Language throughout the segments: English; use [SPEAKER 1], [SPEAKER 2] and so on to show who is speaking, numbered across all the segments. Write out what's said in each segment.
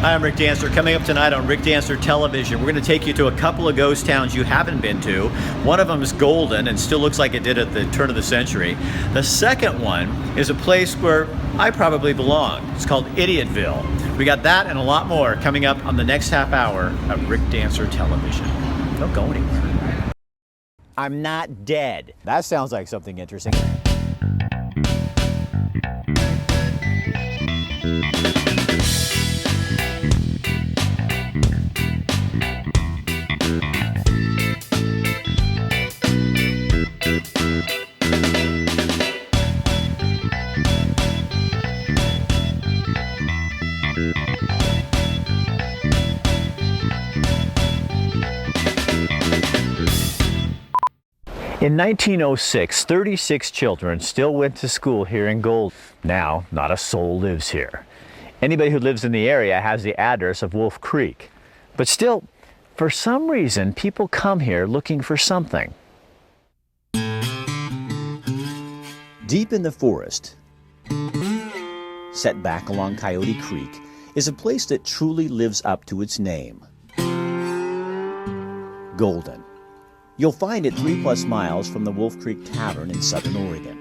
[SPEAKER 1] Hi, I'm Rick Dancer. Coming up tonight on Rick Dancer Television, we're going to take you to a couple of ghost towns you haven't been to. One of them is Golden and still looks like it did at the turn of the century. The second one is a place where I probably belong. It's called Idiotville. We got that and a lot more coming up on the next half hour of Rick Dancer Television. Don't go anywhere. I'm not dead. That sounds like something interesting. In 1906, 36 children still went to school here in Golden. Now, not a soul lives here. Anybody who lives in the area has the address of Wolf Creek. But still, for some reason, people come here looking for something. Deep in the forest, set back along Coyote Creek, is a place that truly lives up to its name. Golden. You'll find it 3+ miles from the Wolf Creek Tavern in southern Oregon.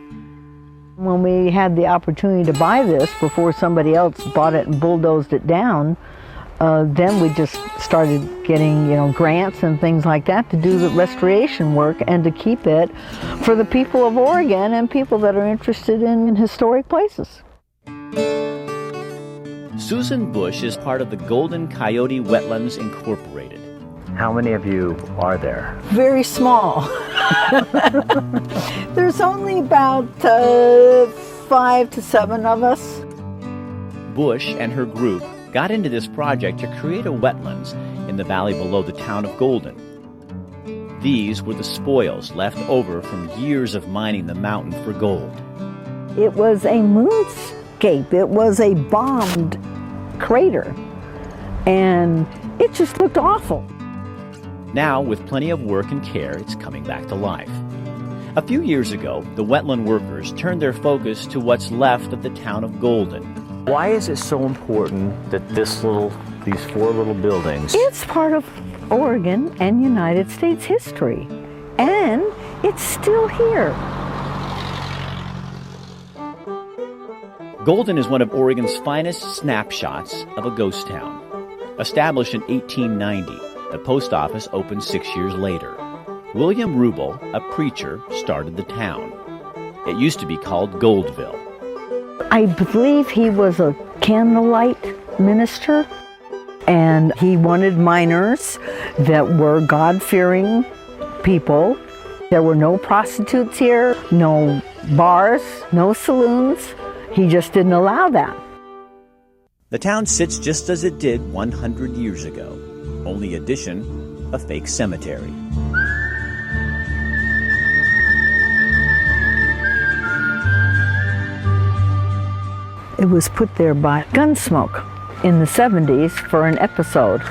[SPEAKER 2] When we had the opportunity to buy this before somebody else bought it and bulldozed it down, then we just started getting, grants and things like that to do the restoration work and to keep it for the people of Oregon and people that are interested in historic places.
[SPEAKER 1] Susan Bush is part of the Golden Coyote Wetlands Incorporated. How many of you are there?
[SPEAKER 2] Very small. There's only about 5 to 7 of us.
[SPEAKER 1] Bush and her group got into this project to create a wetlands in the valley below the town of Golden. These were the spoils left over from years of mining the mountain for gold.
[SPEAKER 2] It was a moonscape. It was a bombed crater. And it just looked awful.
[SPEAKER 1] Now, with plenty of work and care, it's coming back to life. A few years ago, the wetland workers turned their focus to what's left of the town of Golden. Why is it so important that these 4 little buildings?
[SPEAKER 2] It's part of Oregon and United States history, and it's still here.
[SPEAKER 1] Golden is one of Oregon's finest snapshots of a ghost town. Established in 1890, the post office opened 6 years later. William Rubel, a preacher, started the town. It used to be called Goldville.
[SPEAKER 2] I believe he was a candlelight minister, and he wanted miners that were God-fearing people. There were no prostitutes here, no bars, no saloons. He just didn't allow that.
[SPEAKER 1] The town sits just as it did 100 years ago. Only addition, a fake cemetery.
[SPEAKER 2] It was put there by Gunsmoke in the 70s for an episode.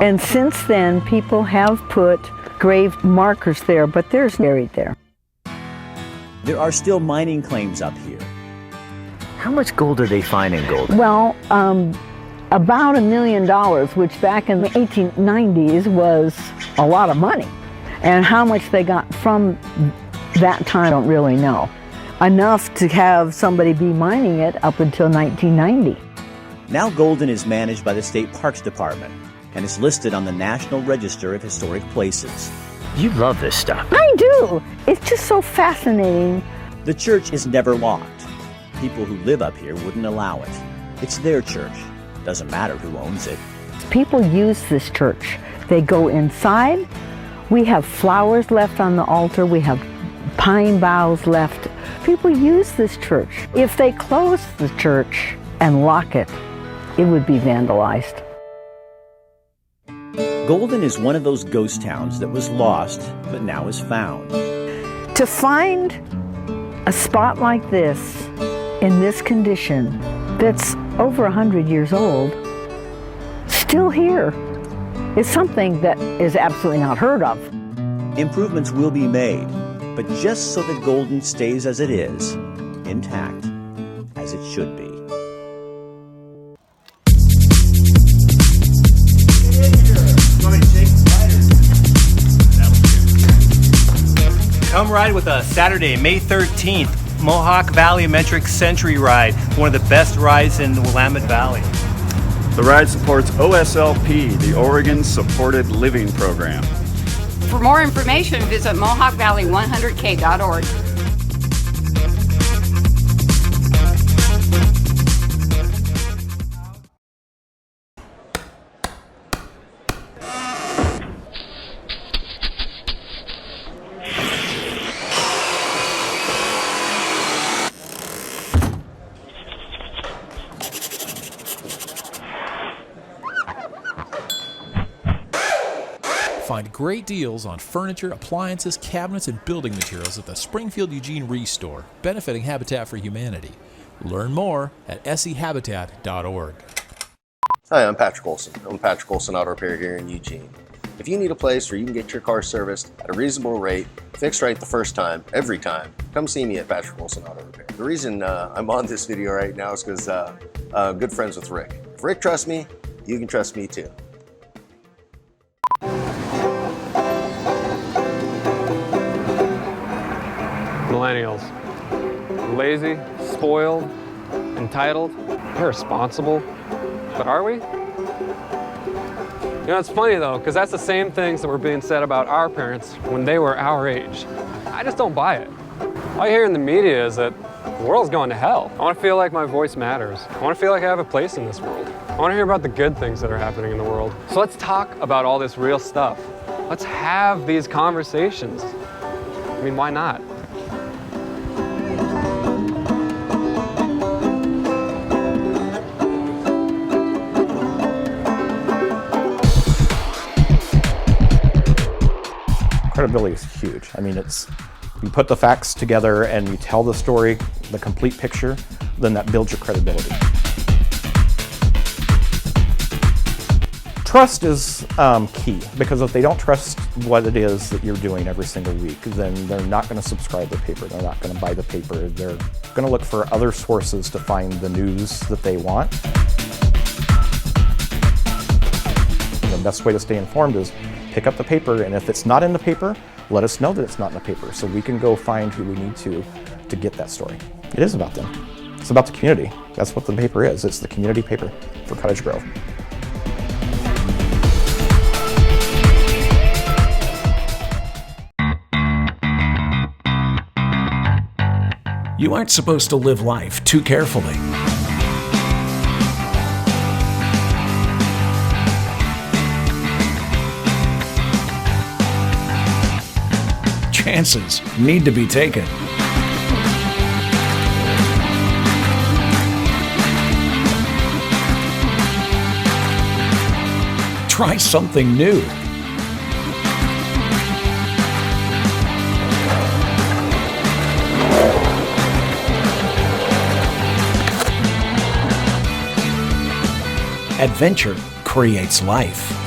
[SPEAKER 2] And since then, people have put grave markers there, but there's buried there.
[SPEAKER 1] There are still mining claims up here. How much gold are they finding in Golden?
[SPEAKER 2] Well, about $1 million, which back in the 1890s was a lot of money. And how much they got from that time, I don't really know. Enough to have somebody be mining it up until 1990.
[SPEAKER 1] Now Golden is managed by the State Parks Department and is listed on the National Register of Historic Places. You love this stuff.
[SPEAKER 2] I do. It's just so fascinating.
[SPEAKER 1] The church is never locked. People who live up here wouldn't allow it. It's their church. Doesn't matter who owns it.
[SPEAKER 2] People use this church. They go inside. We have flowers left on the altar. We have pine boughs left. People use this church. If they close the church and lock it, it would be vandalized.
[SPEAKER 1] Golden is one of those ghost towns that was lost, but now is found.
[SPEAKER 2] To find a spot like this, in this condition, that's over 100 years old, still here, is something that is absolutely not heard of.
[SPEAKER 1] Improvements will be made, but just so that Golden stays as it is, intact, as it should be.
[SPEAKER 3] ride with us Saturday, May 13th, Mohawk Valley Metric Century Ride, one of the best rides in the Willamette Valley.
[SPEAKER 4] The ride supports OSLP, the Oregon Supported Living Program.
[SPEAKER 5] For more information, visit mohawkvalley100k.org.
[SPEAKER 6] Find great deals on furniture, appliances, cabinets, and building materials at the Springfield Eugene Restore, benefiting Habitat for Humanity. Learn more at sehabitat.org.
[SPEAKER 7] Hi, I'm Patrick Olson. I'm Patrick Olson Auto Repair here in Eugene. If you need a place where you can get your car serviced at a reasonable rate, fixed right the first time, every time, come see me at Patrick Olson Auto Repair. The reason I'm on this video right now is because I'm good friends with Rick. If Rick trusts me, you can trust me too.
[SPEAKER 8] Millennials. Lazy, spoiled, entitled, irresponsible. But are we? You know, it's funny though, because that's the same things that were being said about our parents when they were our age. I just don't buy it. All I hear in the media is that the world's going to hell. I want to feel like my voice matters. I want to feel like I have a place in this world. I want to hear about the good things that are happening in the world. So let's talk about all this real stuff. Let's have these conversations. I mean, why not?
[SPEAKER 9] Credibility is huge. I mean, you put the facts together and you tell the story, the complete picture, then that builds your credibility. Trust is key, because if they don't trust what it is that you're doing every single week, then they're not going to subscribe to the paper, they're not going to buy the paper, they're going to look for other sources to find the news that they want. The best way to stay informed is pick up the paper, and if it's not in the paper, let us know that it's not in the paper so we can go find who we need to get that story. It is about them. It's about the community. That's what the paper is. It's the community paper for Cottage Grove.
[SPEAKER 10] You aren't supposed to live life too carefully. Chances need to be taken. Try something new. Adventure creates life.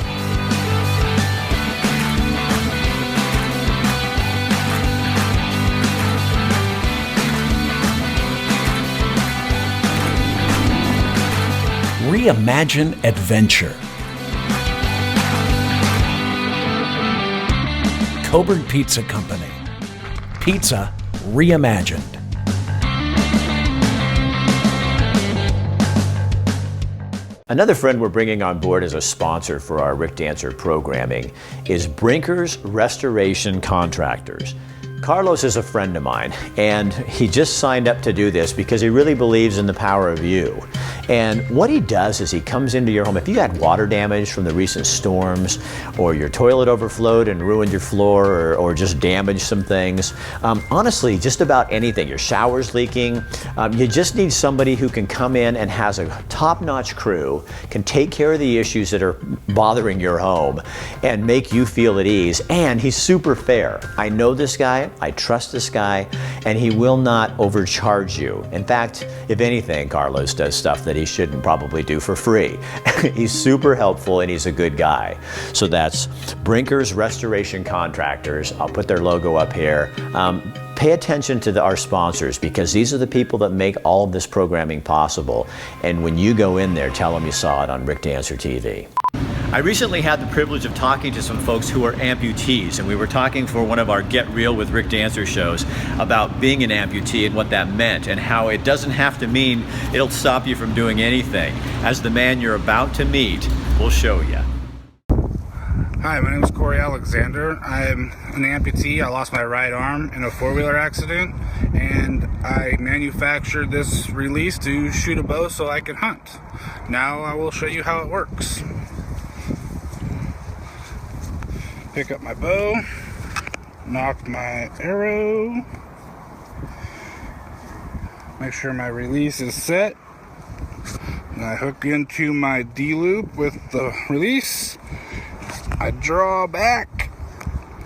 [SPEAKER 10] Reimagine adventure. Coburn Pizza Company. Pizza reimagined.
[SPEAKER 1] Another friend we're bringing on board as a sponsor for our Rick Dancer programming is Brinker's Restoration Contractors. Carlos is a friend of mine, and he just signed up to do this because he really believes in the power of you. And what he does is he comes into your home. If you had water damage from the recent storms, or your toilet overflowed and ruined your floor, or just damaged some things, honestly, just about anything, your shower's leaking, you just need somebody who can come in and has a top-notch crew, can take care of the issues that are bothering your home and make you feel at ease. And he's super fair. I know this guy, I trust this guy, and he will not overcharge you. In fact, if anything, Carlos does stuff that he shouldn't probably do for free. He's super helpful and he's a good guy. So that's Brinker's Restoration Contractors. I'll put their logo up here. Pay attention to our sponsors, because these are the people that make all of this programming possible. And when you go in there, tell them you saw it on Rick Dancer TV. I recently had the privilege of talking to some folks who are amputees, and we were talking for one of our Get Real with Rick Dancer shows about being an amputee and what that meant, and how it doesn't have to mean it'll stop you from doing anything. As the man you're about to meet will show you.
[SPEAKER 11] Hi, my name is Corey Alexander. I'm an amputee. I lost my right arm in a four-wheeler accident, and I manufactured this release to shoot a bow so I can hunt. Now I will show you how it works. Pick up my bow, knock my arrow, make sure my release is set, and I hook into my D-loop with the release. I draw back.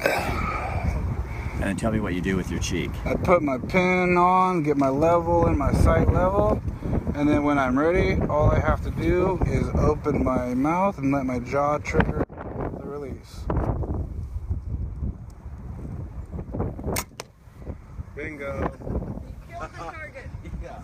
[SPEAKER 1] And then tell me what you do with your cheek.
[SPEAKER 11] I put my pin on, get my level and my sight level, and then when I'm ready, all I have to do is open my mouth and let my jaw trigger the release. Bingo. You killed the target. Yeah.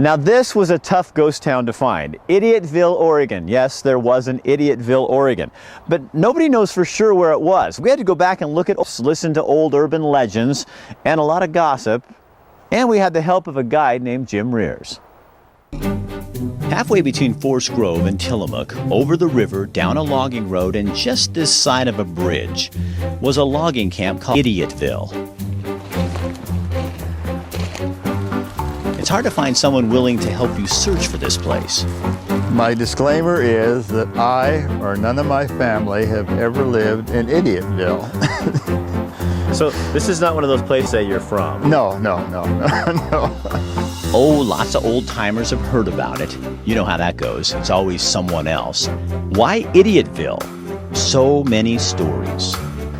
[SPEAKER 1] Now this was a tough ghost town to find. Idiotville, Oregon. Yes, there was an Idiotville, Oregon. But nobody knows for sure where it was. We had to go back and listen to old urban legends and a lot of gossip. And we had the help of a guide named Jim Rears. Halfway between Forest Grove and Tillamook, over the river, down a logging road, and just this side of a bridge, was a logging camp called Idiotville. It's hard to find someone willing to help you search for this place.
[SPEAKER 12] My disclaimer is that I or none of my family have ever lived in Idiotville.
[SPEAKER 1] So this is not one of those places that you're from?
[SPEAKER 12] No.
[SPEAKER 1] Oh, lots of old timers have heard about it. You know how that goes. It's always someone else. Why Idiotville? So many stories.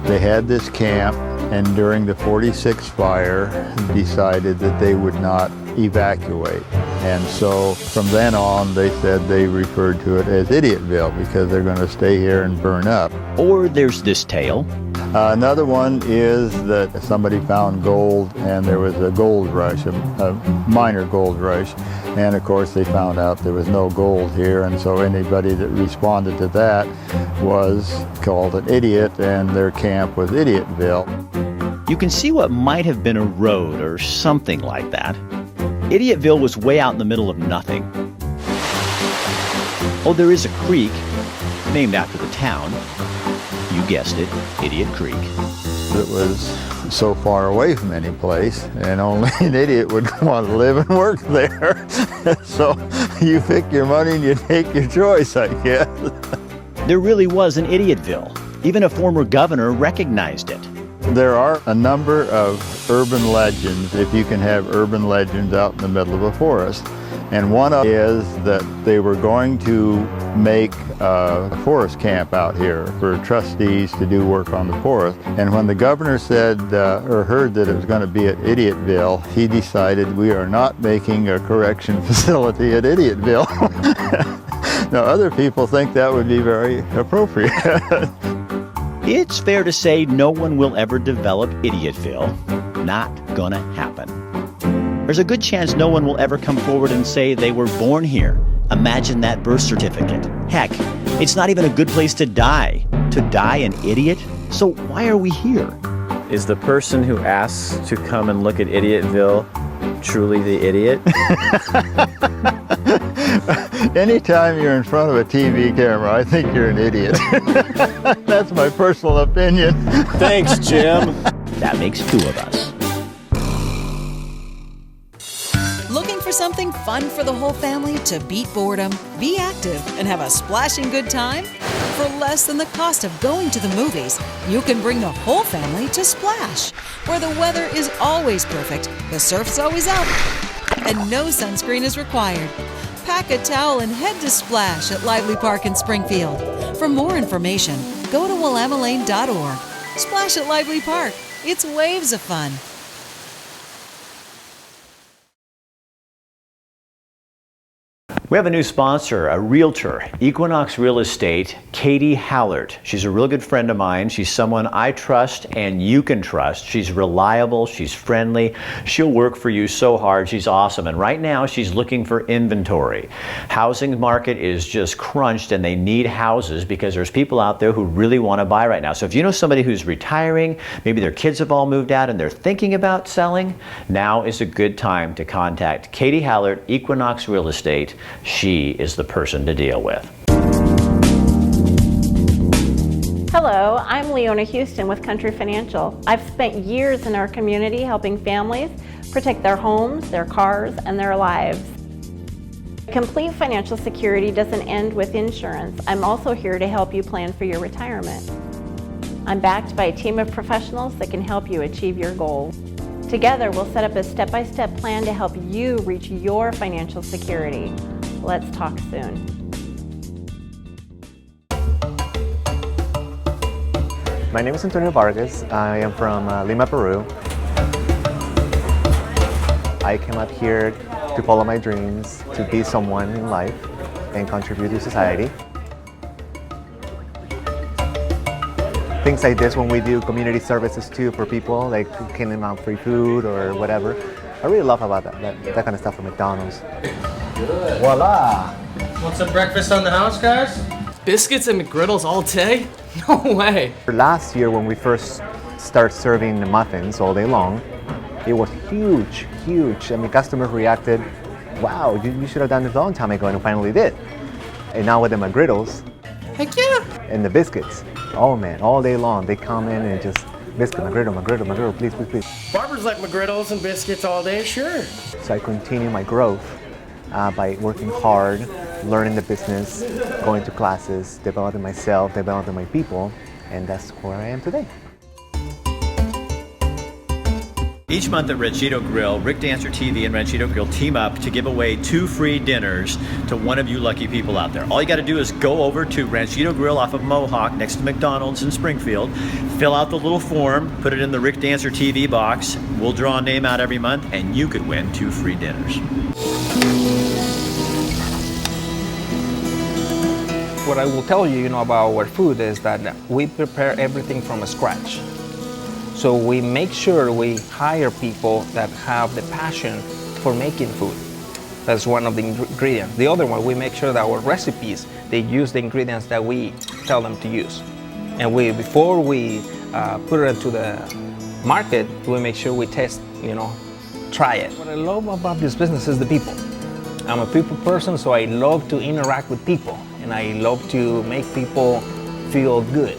[SPEAKER 12] They had this camp, and during the 46 fire decided that they would not evacuate. And so from then on, they said they referred to it as Idiotville because they're going to stay here and burn up.
[SPEAKER 1] Or there's this tale.
[SPEAKER 12] Another one is that somebody found gold, and there was a gold rush, a minor gold rush. And of course they found out there was no gold here, and so anybody that responded to that was called an idiot, and their camp was Idiotville.
[SPEAKER 1] You can see what might have been a road or something like that. Idiotville was way out in the middle of nothing. Oh, there is a creek, named after the town. You guessed it, Idiot Creek.
[SPEAKER 12] It was so far away from any place, and only an idiot would want to live and work there. So you pick your money and you take your choice, I guess.
[SPEAKER 1] There really was an Idiotville. Even a former governor recognized it.
[SPEAKER 12] There are a number of urban legends, if you can have urban legends out in the middle of a forest. And one of them is that they were going to make a forest camp out here for trustees to do work on the forest. And when the governor said or heard that it was going to be at Idiotville, he decided we are not making a correction facility at Idiotville. Now other people think that would be very appropriate.
[SPEAKER 1] It's fair to say no one will ever develop Idiotville. Not gonna happen. There's a good chance no one will ever come forward and say they were born here. Imagine that birth certificate. Heck, it's not even a good place to die. To die an idiot? So why are we here? Is the person who asks to come and look at Idiotville truly the idiot?
[SPEAKER 12] Anytime you're in front of a TV camera, I think you're an idiot. That's my personal opinion.
[SPEAKER 1] Thanks, Jim. That makes two of us.
[SPEAKER 13] Looking for something something fun for the whole family to beat boredom, be active, and have a splashing good time? For less than the cost of going to the movies, you can bring the whole family to Splash, where the weather is always perfect, the surf's always up, and no sunscreen is required. Pack a towel and head to Splash at Lively Park in Springfield. For more information, go to willamalane.org. Splash at Lively Park. It's waves of fun.
[SPEAKER 1] We have a new sponsor, a realtor, Equinox Real Estate, Katie Hallert. She's a real good friend of mine. She's someone I trust and you can trust. She's reliable, she's friendly, she'll work for you so hard, she's awesome. And right now she's looking for inventory. Housing market is just crunched and they need houses because there's people out there who really want to buy right now. So if you know somebody who's retiring, maybe their kids have all moved out and they're thinking about selling, now is a good time to contact Katie Hallert, Equinox Real Estate. She is the person to deal with.
[SPEAKER 14] Hello, I'm Leona Houston with Country Financial. I've spent years in our community helping families protect their homes, their cars, and their lives. Complete financial security doesn't end with insurance. I'm also here to help you plan for your retirement. I'm backed by a team of professionals that can help you achieve your goals. Together, we'll set up a step-by-step plan to help you reach your financial security. Let's talk soon.
[SPEAKER 15] My name is Antonio Vargas. I am from Lima, Peru. I came up here to follow my dreams, to be someone in life and contribute to society. Things like this when we do community services too for people, like giving them out free food or whatever. I really love about that kind of stuff from McDonald's.
[SPEAKER 16] Good. Voila! Want some breakfast on the house, guys? Biscuits and McGriddles all day? No way!
[SPEAKER 15] Last year when we first started serving the muffins all day long, it was huge, huge. I mean, customers reacted, wow, you should have done this a long time ago, and finally did. And now with the McGriddles,
[SPEAKER 16] heck yeah!
[SPEAKER 15] And the biscuits, oh man, all day long, they come in and just, biscuit, McGriddle, please, please, please.
[SPEAKER 16] Barbers like McGriddles and biscuits all day, sure.
[SPEAKER 15] So I continue my growth by working hard, learning the business, going to classes, developing myself, developing my people, and that's where I am today.
[SPEAKER 1] Each month at Ranchito Grill, Rick Dancer TV and Ranchito Grill team up to give away 2 free dinners to one of you lucky people out there. All you got to do is go over to Ranchito Grill off of Mohawk next to McDonald's in Springfield, fill out the little form, put it in the Rick Dancer TV box. We'll draw a name out every month and you could win 2 free dinners.
[SPEAKER 17] What I will tell you, about our food is that we prepare everything from scratch. So we make sure we hire people that have the passion for making food. That's one of the ingredients. The other one, we make sure that our recipes, they use the ingredients that we tell them to use. And before we put it into the market, we make sure we test, try it. What I love about this business is the people. I'm a people person, so I love to interact with people, and I love to make people feel good.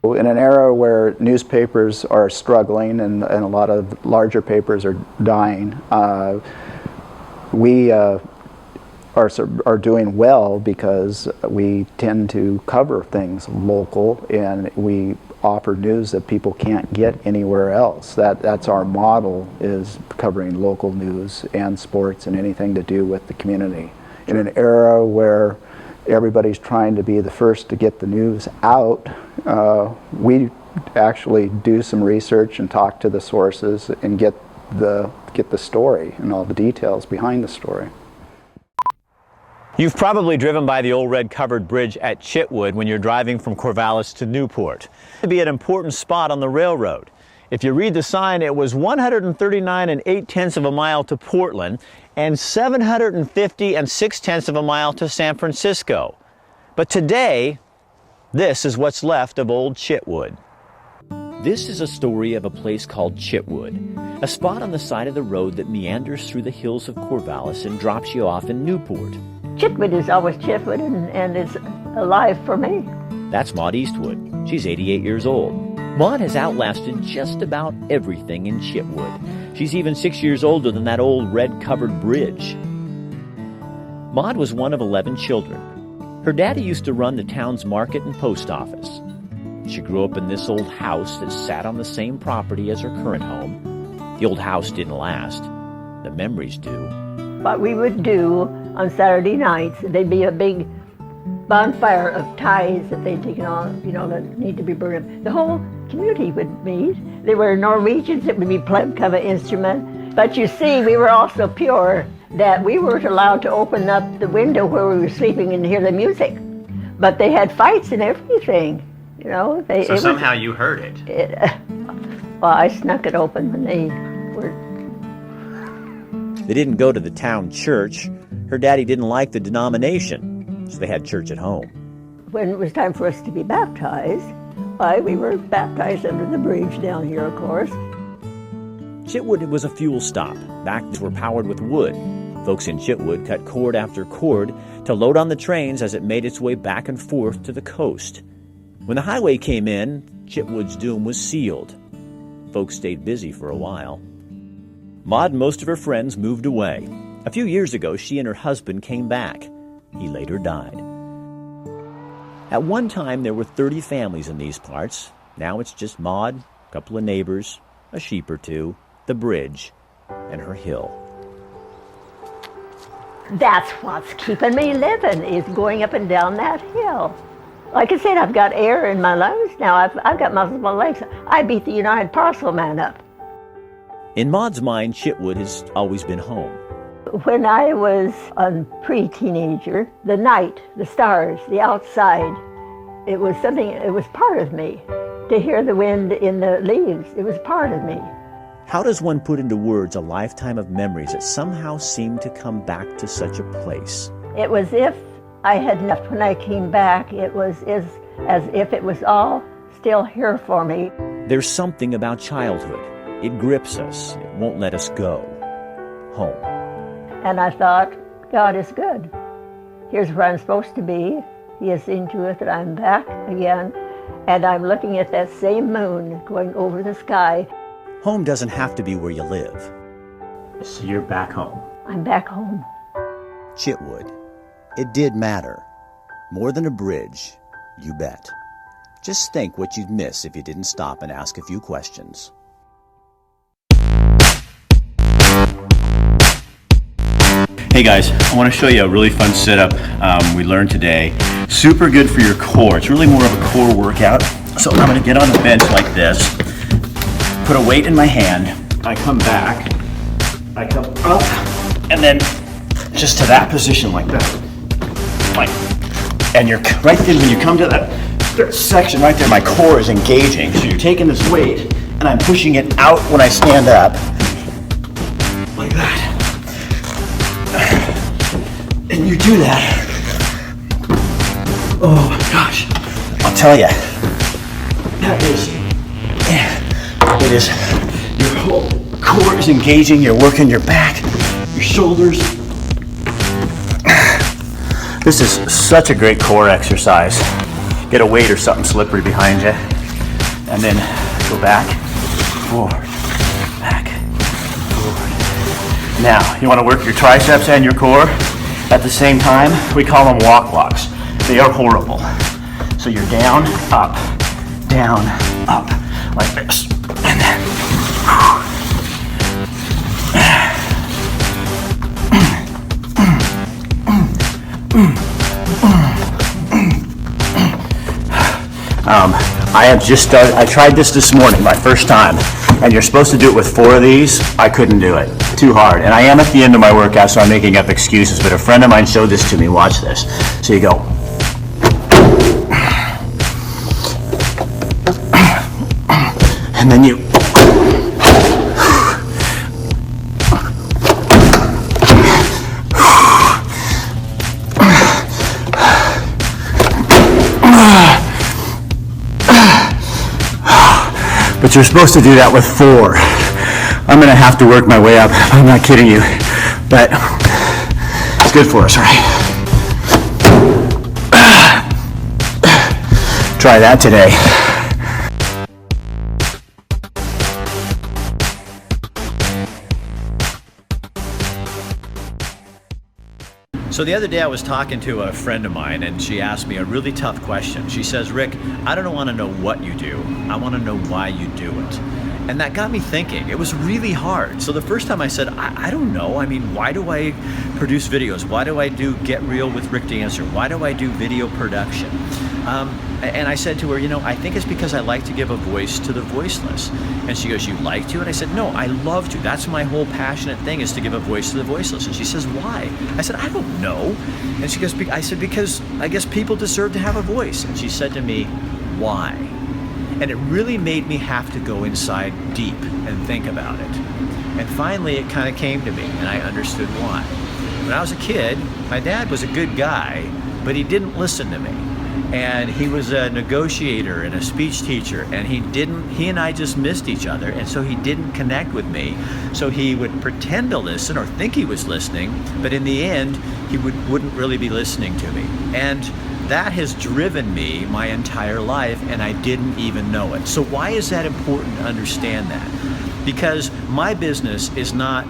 [SPEAKER 18] In an era where newspapers are struggling and a lot of larger papers are dying, we are doing well because we tend to cover things local and we offer news that people can't get anywhere else. That's our model, is covering local news and sports and anything to do with the community. In an era where everybody's trying to be the first to get the news out, we actually do some research and talk to the sources and get the story and all the details behind the story.
[SPEAKER 1] You've probably driven by the old red covered bridge at Chitwood when you're driving from Corvallis to Newport. It'd be an important spot on the railroad. If you read the sign, it was 139 8/10 of a mile to Portland and 750 6/10 of a mile to San Francisco. But today, this is what's left of old Chitwood. This is a story of a place called Chitwood, a spot on the side of the road that meanders through the hills of Corvallis and drops you off in Newport.
[SPEAKER 2] Chitwood is always Chitwood, and it's alive for me.
[SPEAKER 1] That's Maud Eastwood. She's 88 years old. Maud has outlasted just about everything in Chitwood. She's even 6 years older than that old red-covered bridge. Maud was one of 11 children. Her daddy used to run the town's market and post office. She grew up in this old house that sat on the same property as her current home. The old house didn't last. The memories do.
[SPEAKER 2] What we would do on Saturday nights, there'd be a big bonfire of ties that they'd taken on, that need to be burned. The whole community would meet. There were Norwegians that would be playing kind of instrument. But you see, we were all so pure that we weren't allowed to open up the window where we were sleeping and hear the music. But they had fights and everything,
[SPEAKER 1] So somehow you heard it.
[SPEAKER 2] Well, I snuck it open when they were.
[SPEAKER 1] They didn't go to the town church. Her daddy didn't like the denomination, so they had church at home.
[SPEAKER 2] When it was time for us to be baptized, why, we were baptized under the bridge down here, of course.
[SPEAKER 1] Chitwood was a fuel stop. Backs were powered with wood. Folks in Chitwood cut cord after cord to load on the trains as it made its way back and forth to the coast. When the highway came in, Chitwood's doom was sealed. Folks stayed busy for a while. Maud and most of her friends moved away. A few years ago, she and her husband came back. He later died. At one time, there were 30 families in these parts. Now it's just Maud, a couple of neighbors, a sheep or two, the bridge, and her hill.
[SPEAKER 2] That's what's keeping me living, is going up and down that hill. Like I said, I've got air in my lungs now. I've got muscles in my legs. I beat the United Parcel Man up.
[SPEAKER 1] In Maud's mind, Chitwood has always been home.
[SPEAKER 2] When I was a pre-teenager, the night, the stars, the outside, it was part of me. To hear the wind in the leaves, it was part of me.
[SPEAKER 1] How does one put into words a lifetime of memories that somehow seem to come back to such a place?
[SPEAKER 2] It was if I had left when I came back. It was as if it was all still here for me.
[SPEAKER 1] There's something about childhood. It grips us. It won't let us go. Home.
[SPEAKER 2] And I thought, God is good. Here's where I'm supposed to be. He has seen to it that I'm back again, and I'm looking at that same moon going over the sky.
[SPEAKER 1] Home doesn't have to be where you live. So you're back home.
[SPEAKER 2] I'm back home.
[SPEAKER 1] Chitwood. It did matter. More than a bridge, you bet. Just think what you'd miss if you didn't stop and ask a few questions. Hey guys, I want to show you a really fun setup we learned today. Super good for your core. It's really more of a core workout. So I'm going to get on the bench like this, put a weight in my hand, I come back, I come up, and then just to that position like that. And you're right there, when you come to that section right there, my core is engaging. So you're taking this weight and I'm pushing it out when I stand up. Like that. And you do that. Oh my gosh. I'll tell you. It is, your whole core is engaging, you're working your back, your shoulders. This is such a great core exercise. Get a weight or something slippery behind you, and then go back, forward, back, forward. Now, you want to work your triceps and your core at the same time? We call them walk walks. They are horrible. So you're down, up, like this, and then. I have just started, I tried this morning, my first time, and you're supposed to do it with 4 of these. I couldn't do it, too hard. And I am at the end of my workout, so I'm making up excuses, but a friend of mine showed this to me, watch this. So you go. And then you. But you're supposed to do that with 4. I'm gonna have to work my way up. I'm not kidding you. But it's good for us, right? Try that today. So the other day I was talking to a friend of mine and she asked me a really tough question. She says, Rick, I don't want to know what you do. I want to know why you do it. And that got me thinking. It was really hard. So the first time I said, I don't know. I mean, why do I produce videos? Why do I do Get Real with Rick Dancer? Why do I do video production? And I said to her, you know, I think it's because I like to give a voice to the voiceless. And she goes, you like to? And I said, no, I love to. That's my whole passionate thing, is to give a voice to the voiceless. And she says, why? I said, I don't know. And she goes, I said, because I guess people deserve to have a voice. And she said to me, why? And it really made me have to go inside deep and think about it. And finally, it kind of came to me, and I understood why. When I was a kid, my dad was a good guy, but he didn't listen to me. And he was a negotiator and a speech teacher, and he and I just missed each other, and so he didn't connect with me. So he would pretend to listen or think he was listening, but in the end, he wouldn't really be listening to me. And that has driven me my entire life, and I didn't even know it. So why is that important to understand that? Because my business is not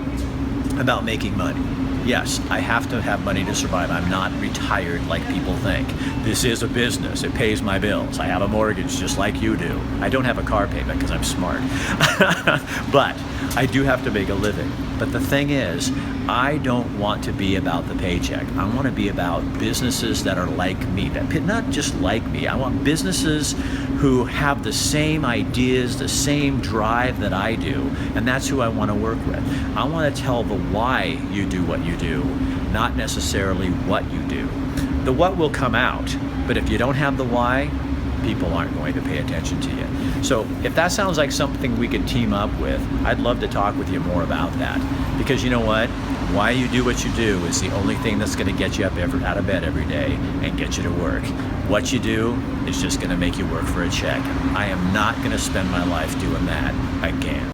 [SPEAKER 1] about making money. Yes, I have to have money to survive. I'm not retired like people think. This is a business. It pays my bills. I have a mortgage just like you do. I don't have a car payment because I'm smart. But I do have to make a living. But the thing is, I don't want to be about the paycheck. I want to be about businesses that are like me, not just like me. I want businesses who have the same ideas, the same drive that I do, and that's who I want to work with. I want to tell the why you do what you do, not necessarily what you do. The what will come out, but if you don't have the why, people aren't going to pay attention to you. So if that sounds like something we could team up with, I'd love to talk with you more about that. Because you know what? Why you do what you do is the only thing that's going to get you up out of bed every day and get you to work. What you do is just going to make you work for a check. I am not going to spend my life doing that again.